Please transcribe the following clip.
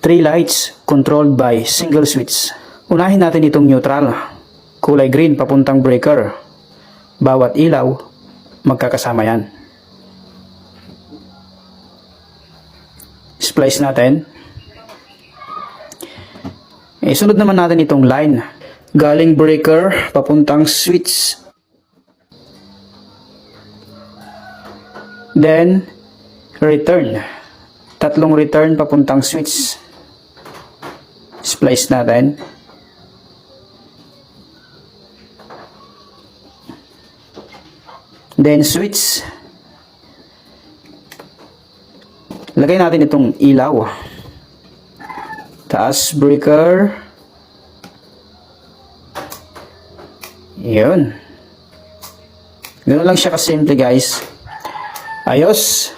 3 lights controlled by single switch. Unahin natin itong neutral. Kulay green papuntang breaker. Bawat ilaw, magkakasama yan. Splice natin. Sunod naman natin itong line. Galing breaker papuntang switch. Then, return. 3 return papuntang switch. Splice natin. Then switch. Lagay natin itong ilaw. Taas breaker. Yun. Ganun lang siya kasimple guys. Ayos.